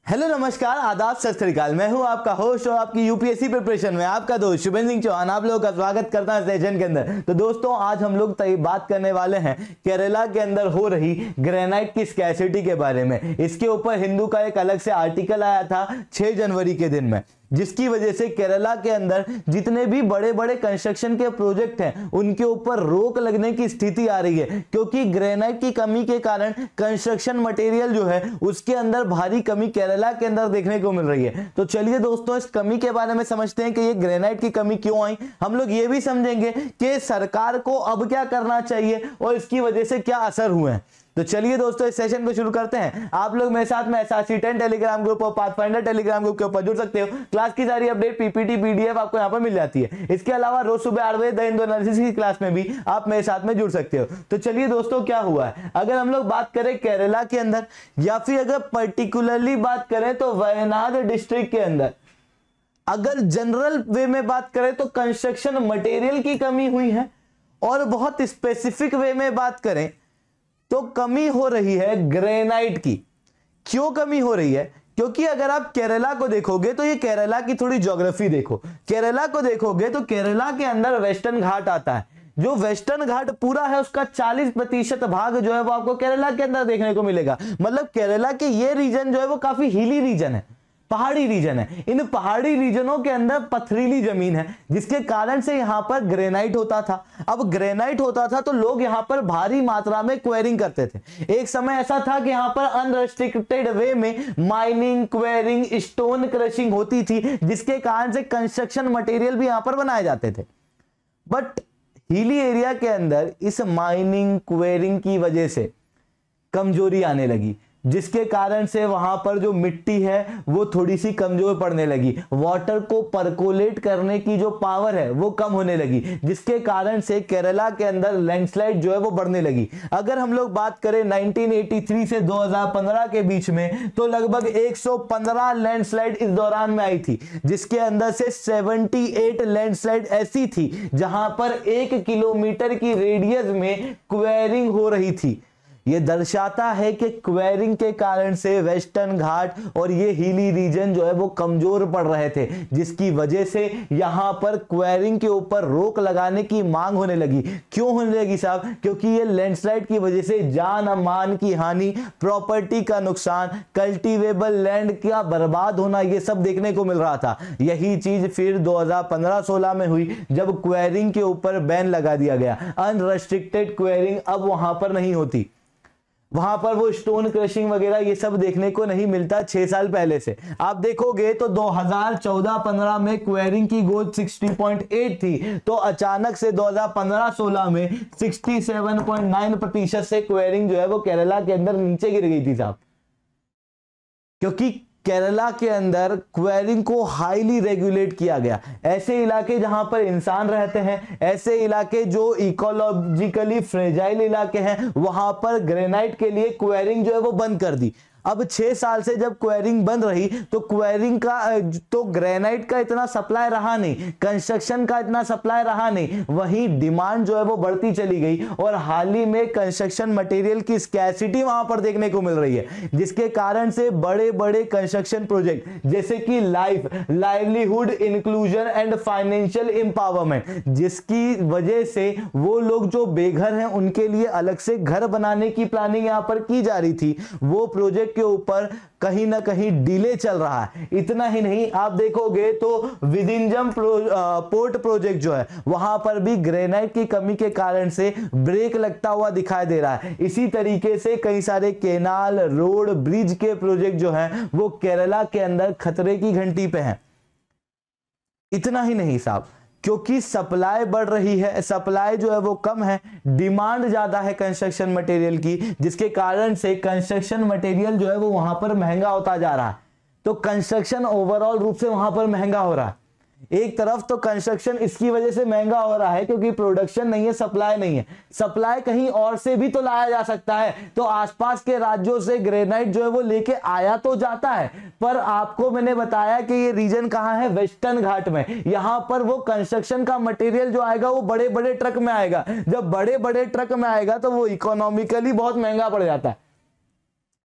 Hello नमस्कार आदाब सत श्री अकाल। मैं हूं आपका होस्ट और आपकी यूपीएससी प्रिपरेशन में आपका दोस्त शुभेंद्र सिंह चौहान आप लोगों का स्वागत करता है सेशन के अंदर। तो दोस्तों आज हम लोग बात करने वाले हैं केरला के अंदर हो रही ग्रेनाइट की स्कैसिटी के बारे में। इसके ऊपर हिंदू का एक अलग से आर्टिकल आया था 6 जनवरी के दिन में, जिसकी वजह से केरला के अंदर जितने भी बड़े बड़े कंस्ट्रक्शन के प्रोजेक्ट हैं उनके ऊपर रोक लगने की स्थिति आ रही है, क्योंकि ग्रेनाइट की कमी के कारण कंस्ट्रक्शन मटेरियल जो है उसके अंदर भारी कमी केरला के अंदर देखने को मिल रही है। तो चलिए दोस्तों इस कमी के बारे में समझते हैं कि ये ग्रेनाइट की कमी क्यों आई। हम लोग ये भी समझेंगे कि सरकार को अब क्या करना चाहिए और इसकी वजह से क्या असर हुए हैं। तो चलिए दोस्तों इस सेशन को शुरू करते हैं। आप लोग मेरे साथ में SRC10 टेलीग्राम ग्रुप और पाथफाइंडर टेलीग्राम ग्रुप के ऊपर जुड़ सकते हो। क्लास की सारी अपडेट पीपीटी पीडीएफ आपको यहाँ पर मिल जाती है। इसके अलावा रोज सुबह 8 बजे द हिंदू एनालिसिस की क्लास में भी आप मेरे साथ में जुड़ सकते हो। तो चलिए दोस्तों क्या हुआ है, अगर हम लोग बात करें केरला के अंदर या फिर अगर पर्टिकुलरली बात करें तो वयनाड डिस्ट्रिक्ट के अंदर, अगर जनरल वे में बात करें तो कंस्ट्रक्शन मटेरियल की कमी हुई है, और बहुत स्पेसिफिक वे में बात करें तो कमी हो रही है ग्रेनाइट की। क्यों कमी हो रही है? क्योंकि अगर आप केरला को देखोगे तो ये केरला की थोड़ी ज्योग्राफी देखो। केरला को देखोगे तो केरला के अंदर वेस्टर्न घाट आता है। जो वेस्टर्न घाट पूरा है उसका 40% भाग जो है वो आपको केरला के अंदर देखने को मिलेगा। मतलब केरला के ये रीजन जो है वो काफी हिली रीजन है, पहाड़ी रीजन है। इन पहाड़ी रीजनों के अंदर पथरीली जमीन है, जिसके कारण से यहां पर ग्रेनाइट होता था। अब ग्रेनाइट होता था तो लोग यहां पर भारी मात्रा में क्वेरिंग करते थे। एक समय ऐसा था कि यहां पर अनरेस्ट्रिक्टेड वे में माइनिंग, क्वेरिंग, स्टोन क्रशिंग होती थी, जिसके कारण से कंस्ट्रक्शन मटेरियल भी यहां पर बनाए जाते थे। बट हिली एरिया के अंदर इस माइनिंग, क्वेरिंग की वजह से कमजोरी आने लगी, जिसके कारण से वहां पर जो मिट्टी है वो थोड़ी सी कमजोर पड़ने लगी। वाटर को परकोलेट करने की जो पावर है वो कम होने लगी, जिसके कारण से केरला के अंदर लैंडस्लाइड जो है वो बढ़ने लगी। अगर हम लोग बात करें 1983 से 2015 के बीच में तो लगभग 115 लैंडस्लाइड इस दौरान में आई थी, जिसके अंदर से 78 लैंडस्लाइड ऐसी थी जहां पर 1 किलोमीटर की रेडियस में क्वेरिंग हो रही थी। ये दर्शाता है कि क्वेरिंग के कारण से वेस्टर्न घाट और ये हिली रीजन जो है वो कमजोर पड़ रहे थे, जिसकी वजह से यहां पर क्वेरिंग के ऊपर रोक लगाने की मांग होने लगी। क्यों होने लगी साहब? क्योंकि ये लैंडस्लाइड की वजह से जान मान की हानि, प्रॉपर्टी का नुकसान, कल्टीवेबल लैंड का बर्बाद होना, ये सब देखने को मिल रहा था। यही चीज फिर 2015-16 में हुई, जब क्वेरिंग के ऊपर बैन लगा दिया गया। अनरेस्ट्रिक्टेड क्वेरिंग अब वहां पर नहीं होती, वहां पर वो स्टोन क्रशिंग वगैरह ये सब देखने को नहीं मिलता 6 साल पहले से। आप देखोगे तो 2014-15 में क्वेरिंग की ग्रोथ 60.8 थी, तो अचानक से 2015-16 में 67.9% से क्वेरिंग जो है वो केरला के अंदर नीचे गिर गई थी साहब। क्योंकि केरला के अंदर क्वेरिंग को हाईली रेगुलेट किया गया। ऐसे इलाके जहां पर इंसान रहते हैं, ऐसे इलाके जो इकोलॉजिकली फ्रेजाइल इलाके हैं, वहां पर ग्रेनाइट के लिए क्वेरिंग जो है वो बंद कर दी। अब 6 साल से जब क्वेरिंग बंद रही तो क्वेरिंग का तो ग्रेनाइट का इतना सप्लाई रहा नहीं, कंस्ट्रक्शन का इतना सप्लाई रहा नहीं, वहीं डिमांड जो है वो बढ़ती चली गई और हाल ही में कंस्ट्रक्शन मटेरियल की स्कैसिटी वहां पर देखने को मिल रही है, जिसके कारण से बड़े बड़े कंस्ट्रक्शन प्रोजेक्ट जैसे कि livelihood inclusion and financial empowerment, जिसकी वजह से वो लोग जो बेघर हैं उनके लिए अलग से घर बनाने की प्लानिंग यहां पर की जा रही थी, वो प्रोजेक्ट के ऊपर कहीं ना कहीं डिले चल रहा है। इतना ही नहीं, आप देखोगे तो विदिंजम पोर्ट प्रोजेक्ट जो है वहां पर भी ग्रेनाइट की कमी के कारण से ब्रेक लगता हुआ दिखाई दे रहा है। इसी तरीके से कई सारे केनाल, रोड, ब्रिज के प्रोजेक्ट जो हैं वो केरला के अंदर खतरे की घंटी पे हैं। इतना ही नहीं साहब, क्योंकि सप्लाई बढ़ रही है, सप्लाई जो है वो कम है, डिमांड ज्यादा है कंस्ट्रक्शन मटेरियल की, जिसके कारण से कंस्ट्रक्शन मटेरियल जो है वो वहां पर महंगा होता जा रहा है। तो कंस्ट्रक्शन ओवरऑल रूप से वहां पर महंगा हो रहा है। एक तरफ तो कंस्ट्रक्शन इसकी वजह से महंगा हो रहा है क्योंकि प्रोडक्शन नहीं है, सप्लाई नहीं है। सप्लाई कहीं और से भी तो लाया जा सकता है, तो आसपास के राज्यों से ग्रेनाइट जो है वो लेके आया तो जाता है, पर आपको मैंने बताया कि ये रीजन कहां है, वेस्टर्न घाट में। यहां पर वो कंस्ट्रक्शन का मटेरियल जो आएगा वो बड़े बड़े ट्रक में आएगा। जब बड़े बड़े ट्रक में आएगा तो वो इकोनॉमिकली बहुत महंगा पड़ जाता है,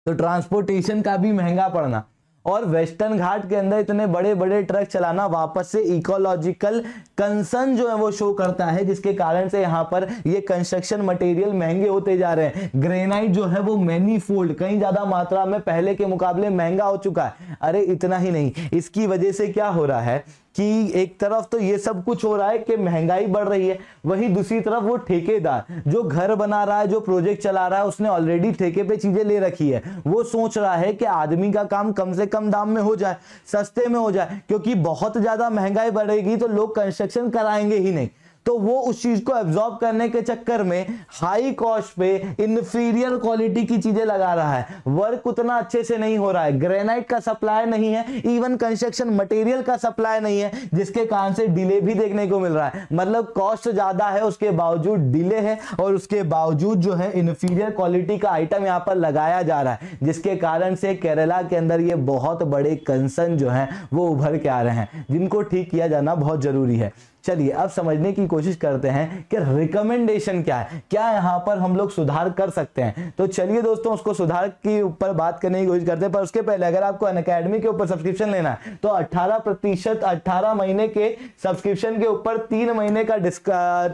तो ट्रांसपोर्टेशन का भी महंगा पड़ना और वेस्टर्न घाट के अंदर इतने बड़े बड़े ट्रक चलाना वापस से इकोलॉजिकल कंसर्न जो है वो शो करता है, जिसके कारण से यहाँ पर ये कंस्ट्रक्शन मटेरियल महंगे होते जा रहे हैं। ग्रेनाइट जो है वो मैनीफोल्ड कहीं ज्यादा मात्रा में पहले के मुकाबले महंगा हो चुका है। अरे इतना ही नहीं, इसकी वजह से क्या हो रहा है कि एक तरफ तो ये सब कुछ हो रहा है कि महंगाई बढ़ रही है, वहीं दूसरी तरफ वो ठेकेदार जो घर बना रहा है, जो प्रोजेक्ट चला रहा है, उसने ऑलरेडी ठेके पे चीजें ले रखी है। वो सोच रहा है कि आदमी का काम कम से कम दाम में हो जाए, सस्ते में हो जाए, क्योंकि बहुत ज्यादा महंगाई बढ़ेगी तो लोग कंस्ट्रक्शन कराएंगे ही नहीं। तो वो उस चीज को एब्जॉर्ब करने के चक्कर में हाई कॉस्ट पे इंफीरियर क्वालिटी की चीजें लगा रहा है। वर्क उतना अच्छे से नहीं हो रहा है, ग्रेनाइट का सप्लाई नहीं है, इवन कंस्ट्रक्शन मटेरियल का सप्लाई नहीं है, जिसके कारण से डिले भी देखने को मिल रहा है। मतलब कॉस्ट ज्यादा है, उसके बावजूद डिले है, और उसके बावजूद जो है इंफीरियर क्वालिटी का आइटम यहाँ पर लगाया जा रहा है, जिसके कारण से केरला के अंदर ये बहुत बड़े कंसर्न जो है वो उभर के आ रहे हैं, जिनको ठीक किया जाना बहुत जरूरी है। चलिए अब समझने की कोशिश करते हैं कि रिकमेंडेशन क्या है, क्या यहाँ पर हम लोग सुधार कर सकते हैं। तो चलिए दोस्तों उसको सुधार के ऊपर बात करने की कोशिश करते हैं, पर उसके पहले अगर आपको अनअकैडमी के ऊपर सब्सक्रिप्शन लेना है तो 18% 18 महीने के सब्सक्रिप्शन के ऊपर 3 महीने का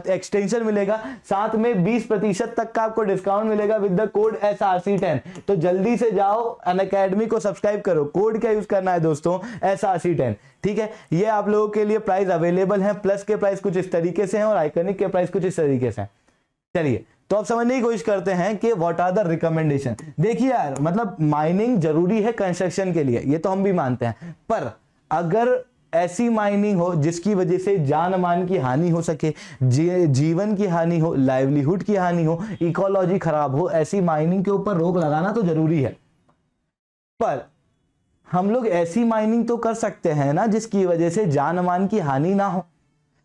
एक्सटेंशन मिलेगा, साथ में 20% तक का आपको डिस्काउंट मिलेगा विद द कोड SRC10। तो जल्दी से जाओ अनअकैडमी को सब्सक्राइब करो। कोड क्या यूज करना है दोस्तों? SRC10। ठीक है, ये आप लोगों के लिए प्राइस अवेलेबल है। प्लस के प्राइस कुछ इस तरीके से हैं और आइकॉनिक के प्राइस कुछ इस तरीके से हैं। चलिए तो अब समझने की कोशिश करते हैं कि व्हाट आर द रिकमेंडेशन। देखिए यार, मतलब माइनिंग जरूरी है कंस्ट्रक्शन के लिए, ये तो हम भी मानते हैं, पर अगर ऐसी माइनिंग हो जिसकी वजह से जान मान की हानि हो सके, जीवन की हानि हो, लाइवलीहुड की हानि हो, इकोलॉजी खराब हो, ऐसी माइनिंग के ऊपर रोक लगाना तो जरूरी है। पर हम लोग ऐसी माइनिंग तो कर सकते हैं ना जिसकी वजह से जान मान की हानि ना हो।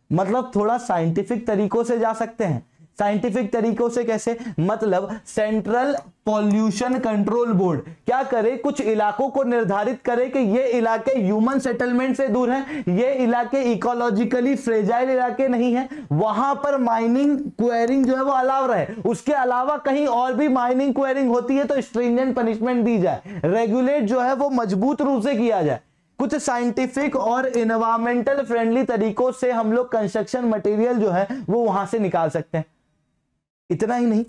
मतलब थोड़ा साइंटिफिक तरीकों से जा सकते हैं। साइंटिफिक तरीकों से कैसे? मतलब सेंट्रल पॉल्यूशन कंट्रोल बोर्ड क्या करे, कुछ इलाकों को निर्धारित करे कि ये इलाके ह्यूमन सेटलमेंट से दूर हैं, ये इलाके इकोलॉजिकली फ्रेजाइल इलाके नहीं है, वहां पर माइनिंग क्वेरिंग जो है वो अलाउ रहे। उसके अलावा कहीं और भी माइनिंग क्वेरिंग होती है तो स्ट्रिंजेंट पनिशमेंट दी जाए, रेगुलेट जो है वो मजबूत रूप से किया जाए। कुछ साइंटिफिक और एनवायरमेंटल फ्रेंडली तरीकों से हम लोग कंस्ट्रक्शन मटेरियल जो है वो वहां से निकाल सकते हैं। इतना ही नहीं,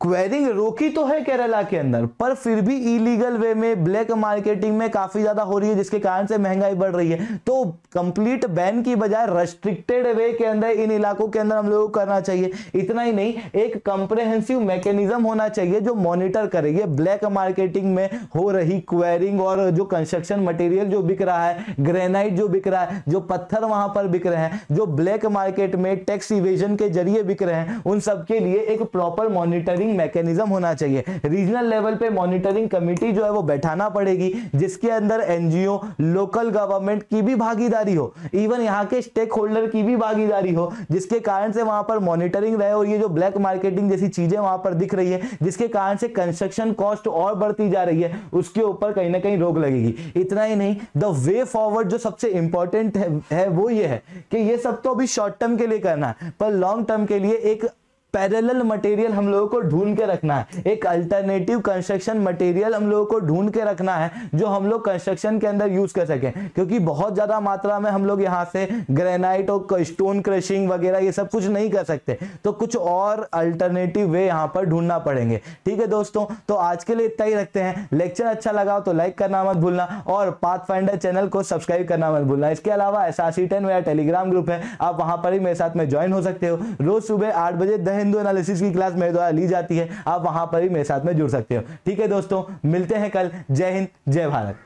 क्वेरिंग रोकी तो है केरला के अंदर, पर फिर भी इलीगल वे में ब्लैक मार्केटिंग में काफी ज्यादा हो रही है, जिसके कारण से महंगाई बढ़ रही है। तो कंप्लीट बैन की बजाय रेस्ट्रिक्टेड वे के अंदर इन इलाकों के अंदर हम लोगों को करना चाहिए। इतना ही नहीं, एक कंप्रेहेंसिव मैकेनिज्म होना चाहिए जो मॉनिटर करेगी ब्लैक मार्केटिंग में हो रही क्वेरिंग और जो कंस्ट्रक्शन मटेरियल जो बिक रहा है, ग्रेनाइट जो बिक रहा है, जो पत्थर वहां पर बिक रहे हैं, जो ब्लैक मार्केट में टैक्स इवेजन के जरिए बिक रहे हैं, उन सब के लिए एक प्रॉपर मॉनिटरिंग मैकेनिज्म होना चाहिए। रीजनल लेवल पे मॉनिटरिंग कमेटी जो है वो बैठाना पड़ेगी, जिसके अंदर एनजीओ, लोकल गवर्नमेंट की भी भागीदारी हो, इवन यहाँ के स्टेक होल्डर की भी भागीदारी हो, जिसके कारण से वहां पर मॉनिटरिंग रहे। और ये जो ब्लैक मार्केटिंग जैसी चीजें वहां पर दिख रही है, जिसके कारण से कंस्ट्रक्शन कॉस्ट और बढ़ती जा रही है, उसके ऊपर कहीं ना कहीं रोक लगेगी। इतना ही नहीं, द वे फॉरवर्ड जो सबसे इंपॉर्टेंट है वो ये है कि ये सब तो अभी शॉर्ट टर्म के लिए करना है, पर लॉन्ग टर्म के लिए एक पैरेलल मटेरियल हम लोगों को ढूंढ के रखना है, एक अल्टरनेटिव कंस्ट्रक्शन मटेरियल हम लोगों को ढूंढ के रखना है जो हम लोग कंस्ट्रक्शन के अंदर यूज कर सकें। क्योंकि बहुत ज्यादा मात्रा में हम लोग यहाँ से ग्रेनाइट और स्टोन क्रशिंग वगैरह ये सब कुछ नहीं कर सकते, तो कुछ और अल्टरनेटिव वे यहाँ पर ढूंढना पड़ेंगे। ठीक है दोस्तों, तो आज के लिए इतना ही रखते हैं। लेक्चर अच्छा लगा तो लाइक करना मत भूलना और पाथफाइंडर चैनल को सब्सक्राइब करना मत भूलना। इसके अलावा SRC10 मेरा टेलीग्राम ग्रुप है, आप वहां पर ही मेरे साथ में ज्वाइन हो सकते हो। रोज सुबह 8 बजे हिंदू एनालिसिस की क्लास मेरे द्वारा ली जाती है, आप वहां पर ही मेरे साथ में जुड़ सकते हो। ठीक है दोस्तों, मिलते हैं कल। जय हिंद, जय भारत।